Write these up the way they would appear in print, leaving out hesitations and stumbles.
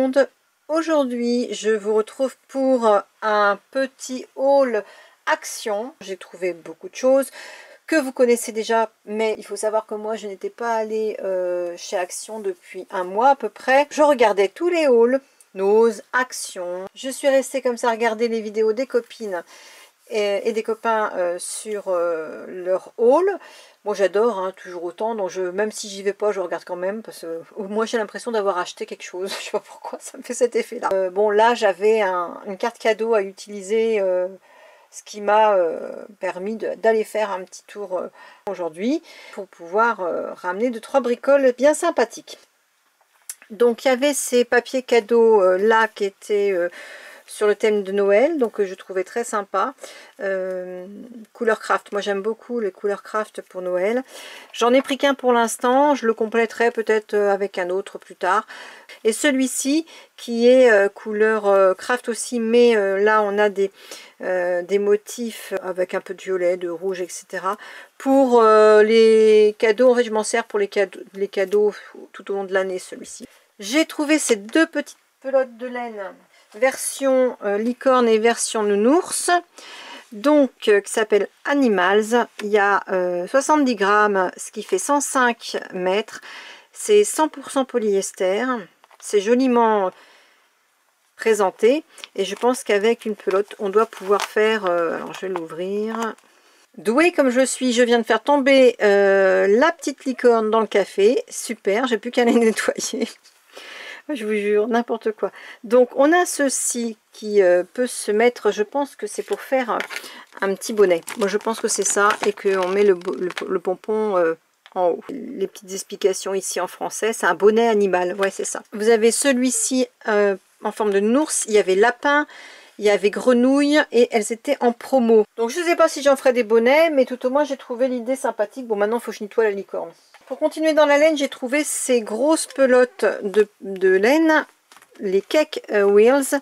monde. Aujourd'hui je vous retrouve pour un petit haul Action. J'ai trouvé beaucoup de choses que vous connaissez déjà, mais il faut savoir que moi je n'étais pas allée chez Action depuis un mois à peu près. Je regardais tous les hauls, Nose, Action. Je suis restée comme ça à regarder les vidéos des copines et des copains sur leur haul. Moi j'adore, hein, toujours autant, donc même si j'y vais pas, je regarde quand même, parce que moi j'ai l'impression d'avoir acheté quelque chose. Je sais pas pourquoi ça me fait cet effet là. Bon, là j'avais une carte cadeau à utiliser, ce qui m'a permis d'aller faire un petit tour aujourd'hui pour pouvoir ramener 2-3 bricoles bien sympathiques. Donc il y avait ces papiers cadeaux là qui étaient sur le thème de Noël, donc je trouvais très sympa. Couleur craft, moi j'aime beaucoup les couleurs craft pour Noël. J'en ai pris qu'un pour l'instant, je le compléterai peut-être avec un autre plus tard. Et celui-ci qui est couleur craft aussi, mais là on a des motifs avec un peu de violet, de rouge, etc. Pour les cadeaux. En fait je m'en sers pour les cadeaux tout au long de l'année. Celui-ci, j'ai trouvé ces deux petites pelotes de laine version licorne et version nounours, donc qui s'appelle Animals. Il y a 70 grammes, ce qui fait 105 mètres. C'est 100% polyester. C'est joliment présenté et je pense qu'avec une pelote on doit pouvoir faire alors je vais l'ouvrir. Douée comme je suis, je viens de faire tomber la petite licorne dans le café. Super, j'ai plus qu'à les nettoyer. Je vous jure, n'importe quoi. Donc on a ceci qui peut se mettre, je pense que c'est pour faire un petit bonnet. Moi je pense que c'est ça, et qu'on met le pompon en haut. Les petites explications ici en français, c'est un bonnet animal, ouais c'est ça. Vous avez celui-ci en forme de nounours, il y avait lapin, il y avait grenouille, et elles étaient en promo. Donc je ne sais pas si j'en ferai des bonnets, mais tout au moins j'ai trouvé l'idée sympathique. Bon, maintenant il faut que je nettoie la licorne. Pour continuer dans la laine, j'ai trouvé ces grosses pelotes de laine, les Cake Wheels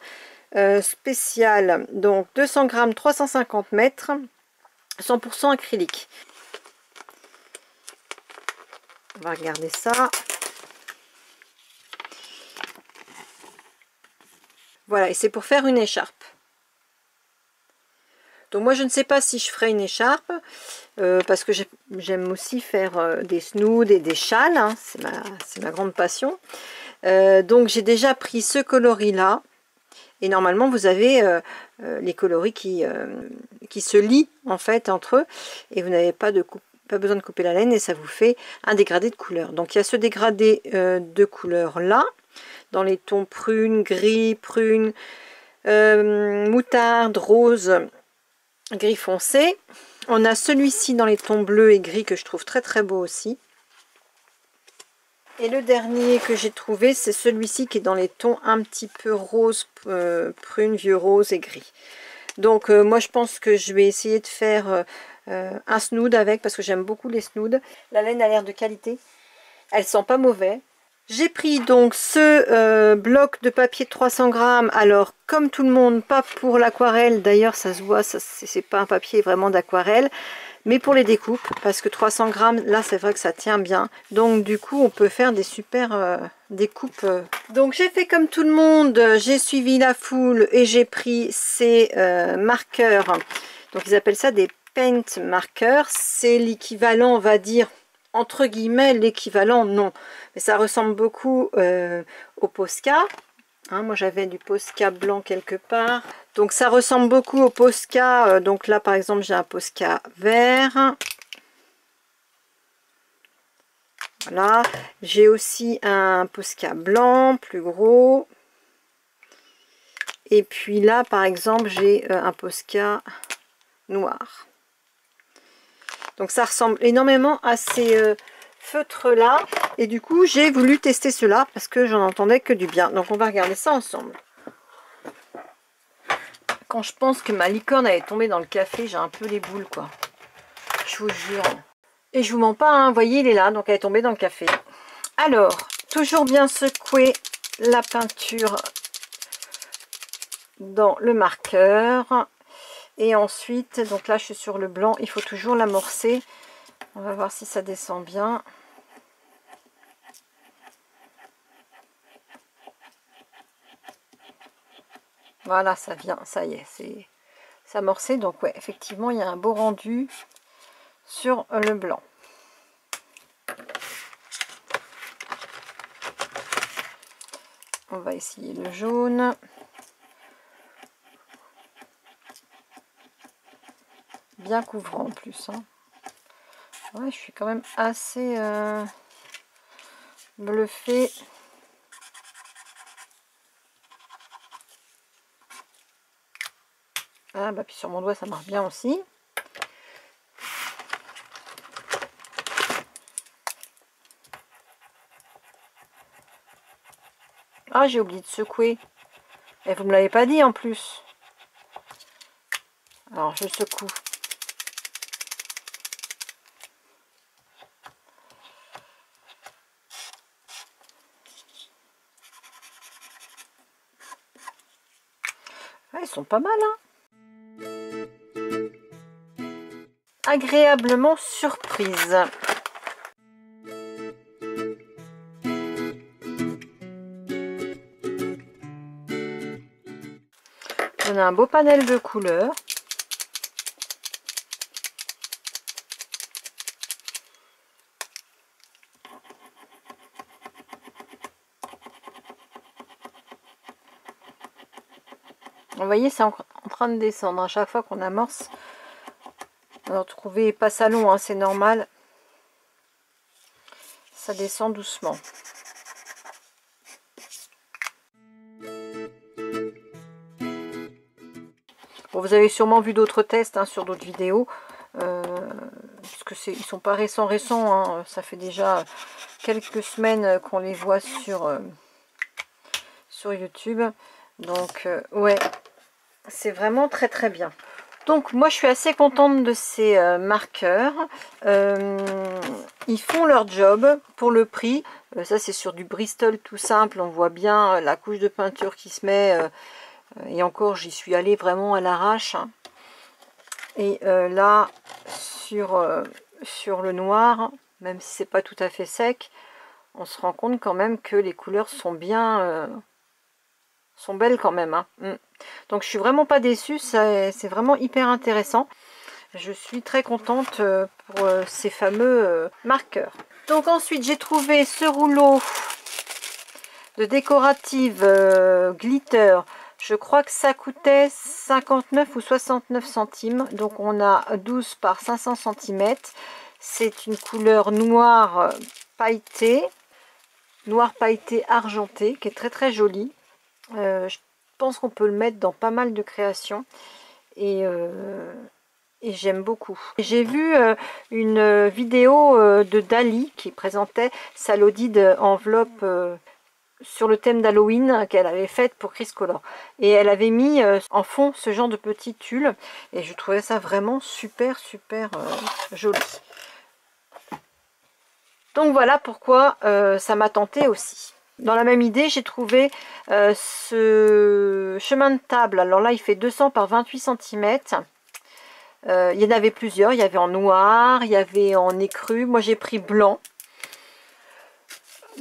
spéciales, donc 200 grammes, 350 mètres, 100% acrylique. On va regarder ça. Voilà, et c'est pour faire une écharpe. Donc moi je ne sais pas si je ferai une écharpe, parce que j'aime aussi faire des snoods et des châles, hein, c'est ma grande passion. Donc j'ai déjà pris ce coloris là, et normalement vous avez les coloris qui se lient en fait entre eux, et vous n'avez pas besoin de couper la laine, et ça vous fait un dégradé de couleur. Donc il y a ce dégradé de couleur là, dans les tons prune, gris, prune, moutarde, rose, gris foncé. On a celui-ci dans les tons bleus et gris que je trouve très très beau aussi. Et le dernier que j'ai trouvé, c'est celui-ci qui est dans les tons un petit peu rose, prune, vieux rose et gris. Donc moi je pense que je vais essayer de faire un snood avec, parce que j'aime beaucoup les snoods. La laine a l'air de qualité, elle sent pas mauvais. J'ai pris donc ce bloc de papier de 300 grammes. Alors comme tout le monde, pas pour l'aquarelle, d'ailleurs ça se voit, c'est pas un papier vraiment d'aquarelle, mais pour les découpes, parce que 300 grammes là c'est vrai que ça tient bien, donc du coup on peut faire des super découpes. Donc j'ai fait comme tout le monde, j'ai suivi la foule et j'ai pris ces marqueurs, donc ils appellent ça des paint marqueurs. C'est l'équivalent, on va dire, entre guillemets, l'équivalent, non, mais ça ressemble beaucoup au Posca. Hein, moi j'avais du Posca blanc quelque part, donc ça ressemble beaucoup au Posca. Donc là par exemple j'ai un Posca vert, voilà. J'ai aussi un Posca blanc plus gros, et puis là par exemple j'ai un Posca noir. Donc ça ressemble énormément à ces feutres là, et du coup j'ai voulu tester cela parce que j'en entendais que du bien. Donc on va regarder ça ensemble. Quand je pense que ma licorne elle est tombée dans le café, j'ai un peu les boules quoi, je vous jure. Et je vous mens pas, hein, vous voyez il est là, donc elle est tombée dans le café. Alors toujours bien secouer la peinture dans le marqueur, et ensuite donc là je suis sur le blanc, il faut toujours l'amorcer. On va voir si ça descend bien. Voilà, ça vient, ça y est, c'est amorcé. Donc ouais, effectivement, il y a un beau rendu sur le blanc. On va essayer le jaune. Bien couvrant en plus. Hein. Ouais, je suis quand même assez bluffée. Ah bah puis sur mon doigt ça marche bien aussi. Ah, j'ai oublié de secouer. Et vous me l'avez pas dit en plus. Alors je secoue. Ah, ils sont pas mal, hein. Agréablement surprise. On a un beau panel de couleurs. Vous voyez, c'est en train de descendre. À chaque fois qu'on amorce, alors trouvez pas ça long, hein, c'est normal. Ça descend doucement. Bon, vous avez sûrement vu d'autres tests hein, sur d'autres vidéos. Parce que ils sont pas récents, hein. Ça fait déjà quelques semaines qu'on les voit sur YouTube. Donc ouais, c'est vraiment très très bien. Donc moi je suis assez contente de ces marqueurs. Ils font leur job pour le prix. Ça c'est sur du Bristol tout simple. On voit bien la couche de peinture qui se met. Et encore j'y suis allée vraiment à l'arrache. Hein. Et là sur le noir, même si c'est pas tout à fait sec, on se rend compte quand même que les couleurs sont bien... sont belles quand même. Hein. Donc je suis vraiment pas déçue, c'est vraiment hyper intéressant. Je suis très contente pour ces fameux marqueurs. Donc ensuite j'ai trouvé ce rouleau de décorative glitter. Je crois que ça coûtait 59 ou 69 centimes. Donc on a 12 par 500 cm. C'est une couleur noire pailletée. Noir pailleté argenté qui est très très jolie. Je pense qu'on peut le mettre dans pas mal de créations. Et j'aime beaucoup. J'ai vu une vidéo de Dali qui présentait sa Lodide enveloppe sur le thème d'Halloween qu'elle avait faite pour Chris Color. Et elle avait mis en fond ce genre de petit tulle. Et je trouvais ça vraiment super super joli. Donc voilà pourquoi ça m'a tenté aussi. Dans la même idée, j'ai trouvé ce chemin de table. Alors là, il fait 200 par 28 cm. Il y en avait plusieurs. Il y avait en noir, il y avait en écru. Moi, j'ai pris blanc.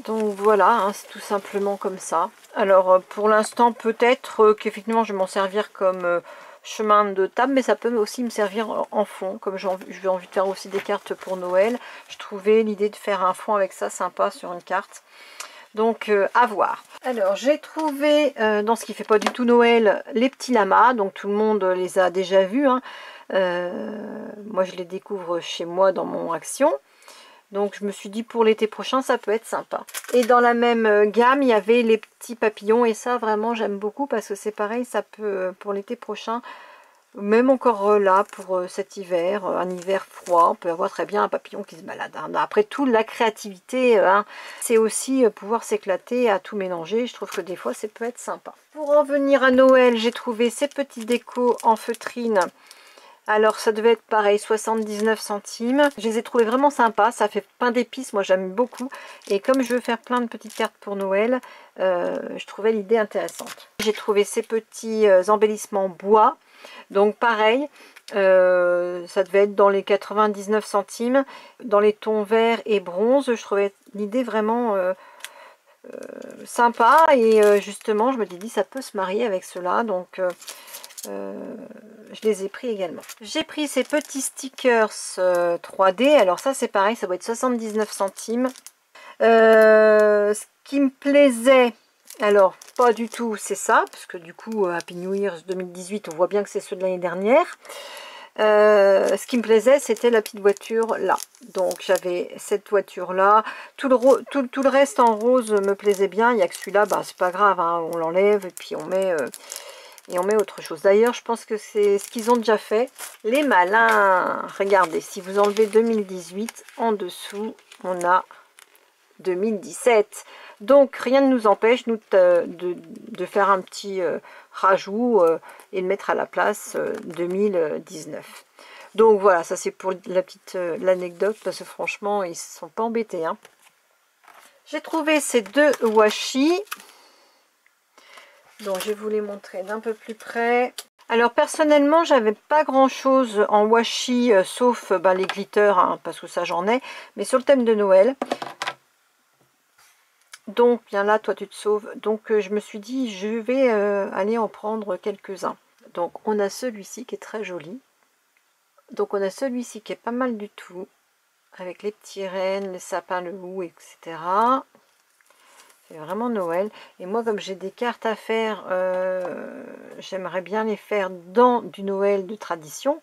Donc voilà, hein, c'est tout simplement comme ça. Alors pour l'instant, peut-être qu'effectivement, je vais m'en servir comme chemin de table, mais ça peut aussi me servir en fond. Comme j'ai envie de faire aussi des cartes pour Noël, je trouvais l'idée de faire un fond avec ça sympa sur une carte. Donc à voir. Alors j'ai trouvé dans ce qui fait pas du tout Noël les petits lamas. Donc tout le monde les a déjà vus. Hein. Moi je les découvre chez moi dans mon action. Donc je me suis dit pour l'été prochain ça peut être sympa. Et dans la même gamme il y avait les petits papillons. Et ça vraiment j'aime beaucoup parce que c'est pareil, ça peut pour l'été prochain. Même encore là, pour cet hiver, un hiver froid, on peut avoir très bien un papillon qui se balade. Hein. Après tout, la créativité, hein, c'est aussi pouvoir s'éclater à tout mélanger. Je trouve que des fois, ça peut être sympa. Pour en venir à Noël, j'ai trouvé ces petits décos en feutrine. Alors, ça devait être pareil, 79 centimes. Je les ai trouvés vraiment sympas. Ça fait pain d'épices, moi j'aime beaucoup. Et comme je veux faire plein de petites cartes pour Noël, je trouvais l'idée intéressante. J'ai trouvé ces petits embellissements bois. Donc pareil, ça devait être dans les 99 centimes. Dans les tons vert et bronze, je trouvais l'idée vraiment sympa. Et justement, je me dis, ça peut se marier avec cela. Donc, je les ai pris également. J'ai pris ces petits stickers 3D. Alors ça, c'est pareil, ça doit être 79 centimes. Ce qui me plaisait, alors pas du tout, c'est ça, parce que du coup, Happy New Year 2018, on voit bien que c'est ceux de l'année dernière. Ce qui me plaisait, c'était la petite voiture là. Donc j'avais cette voiture là. Tout le reste en rose me plaisait bien. Il n'y a que celui-là, bah, c'est pas grave, hein, on l'enlève et puis on met autre chose. D'ailleurs, je pense que c'est ce qu'ils ont déjà fait. Les malins, regardez, si vous enlevez 2018, en dessous, on a 2017. Donc rien ne nous empêche nous de faire un petit rajout et de mettre à la place 2019. Donc voilà, ça c'est pour la petite l'anecdote, parce que franchement ils ne sont pas embêtés, hein. J'ai trouvé ces deux washi, donc je vais vous les montrer d'un peu plus près. Alors personnellement, j'avais pas grand chose en washi sauf les glitters, hein, parce que ça j'en ai, mais sur le thème de Noël. Donc, bien là, toi tu te sauves. Donc, je me suis dit, je vais aller en prendre quelques-uns. Donc, on a celui-ci qui est très joli. Donc, on a celui-ci qui est pas mal du tout. Avec les petits rennes, les sapins, le hou, etc. C'est vraiment Noël. Et moi, comme j'ai des cartes à faire, j'aimerais bien les faire dans du Noël de tradition,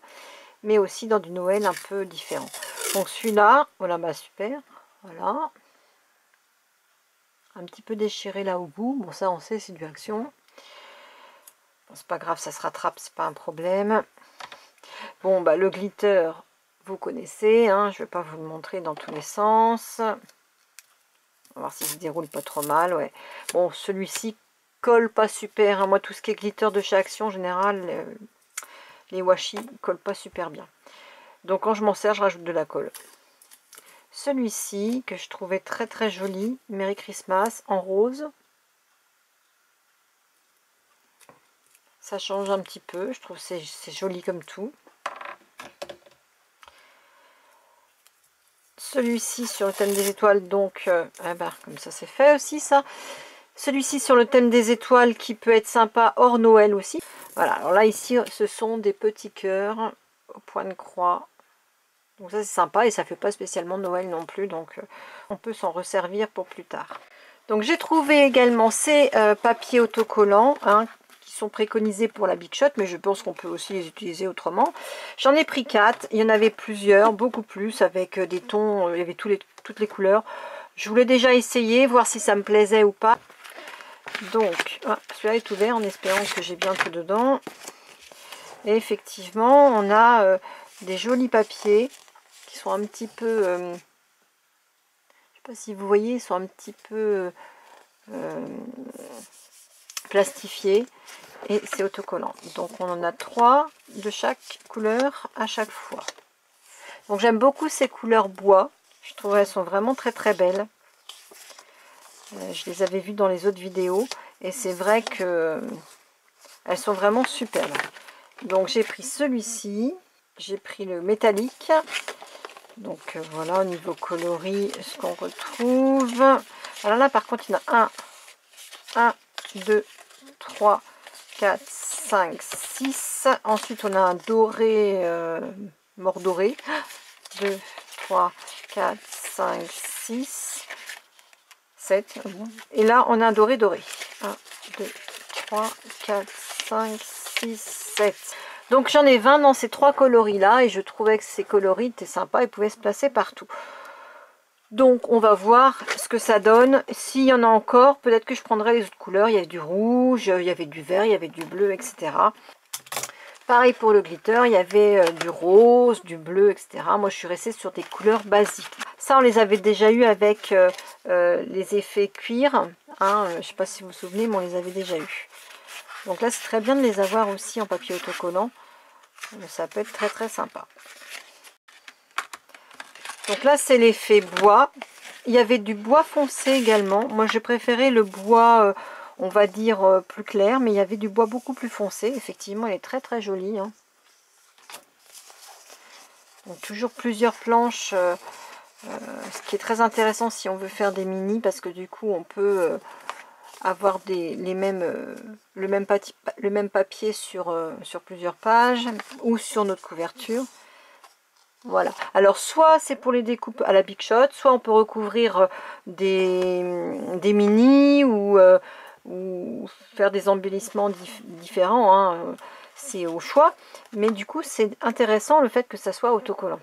mais aussi dans du Noël un peu différent. Donc, celui-là, voilà, bah super. Voilà. Un petit peu déchiré là au bout. Bon, ça on sait, c'est du action. Bon, c'est pas grave, ça se rattrape, c'est pas un problème. Bon, bah le glitter, vous connaissez, hein, je vais pas vous le montrer dans tous les sens. On va voir s'il se déroule pas trop mal, ouais. Bon, celui-ci colle pas super, hein. Moi, tout ce qui est glitter de chez Action, en général, les washi collent pas super bien. Donc, quand je m'en sers, je rajoute de la colle. Celui-ci, que je trouvais très très joli, Merry Christmas, en rose. Ça change un petit peu, je trouve que c'est joli comme tout. Celui-ci sur le thème des étoiles, donc, comme ça c'est fait aussi ça. Celui-ci sur le thème des étoiles qui peut être sympa hors Noël aussi. Voilà, alors là ici ce sont des petits cœurs au point de croix. Donc ça c'est sympa et ça fait pas spécialement Noël non plus, donc on peut s'en resservir pour plus tard. Donc j'ai trouvé également ces papiers autocollants, hein, qui sont préconisés pour la Big Shot, mais je pense qu'on peut aussi les utiliser autrement. J'en ai pris 4, il y en avait plusieurs, beaucoup plus, avec des tons, il y avait toutes les couleurs. Je voulais déjà essayer, voir si ça me plaisait ou pas. Donc, celui-là est ouvert en espérant que j'ai bien tout dedans. Et effectivement, on a des jolis papiers qui sont un petit peu... je sais pas si vous voyez, ils sont un petit peu plastifiés. Et c'est autocollant. Donc on en a 3 de chaque couleur à chaque fois. Donc j'aime beaucoup ces couleurs bois. Je trouve qu'elles sont vraiment très très belles. Je les avais vues dans les autres vidéos. Et c'est vrai que elles sont vraiment superbes. Donc j'ai pris celui-ci. J'ai pris le métallique. Donc voilà, au niveau coloris, ce qu'on retrouve. Alors là par contre il y en a 1, 2, 3, 4, 5, 6. Ensuite on a un doré, mort doré. 2, 3, 4, 5, 6, 7. Et là on a un doré doré. 1, 2, 3, 4, 5, 6, 7. Donc j'en ai 20 dans ces 3 coloris là et je trouvais que ces coloris étaient sympas et pouvaient se placer partout. Donc on va voir ce que ça donne. S'il y en a encore, peut-être que je prendrai les autres couleurs. Il y avait du rouge, il y avait du vert, il y avait du bleu, etc. Pareil pour le glitter, il y avait du rose, du bleu, etc. Moi je suis restée sur des couleurs basiques. Ça on les avait déjà eu avec les effets cuir. Hein, je ne sais pas si vous vous souvenez, mais on les avait déjà eu. Donc là c'est très bien de les avoir aussi en papier autocollant. Ça peut être très très sympa. Donc là c'est l'effet bois. Il y avait du bois foncé également. Moi j'ai préféré le bois, on va dire plus clair, mais il y avait du bois beaucoup plus foncé. Effectivement il est très très joli, hein. Donc toujours plusieurs planches Ce qui est très intéressant si on veut faire des mini, parce que du coup on peut avoir le même papier sur plusieurs pages ou sur notre couverture. Voilà. Alors soit c'est pour les découpes à la Big Shot, soit on peut recouvrir des mini ou faire des embellissements différents. Hein. C'est au choix. Mais du coup c'est intéressant le fait que ça soit autocollant.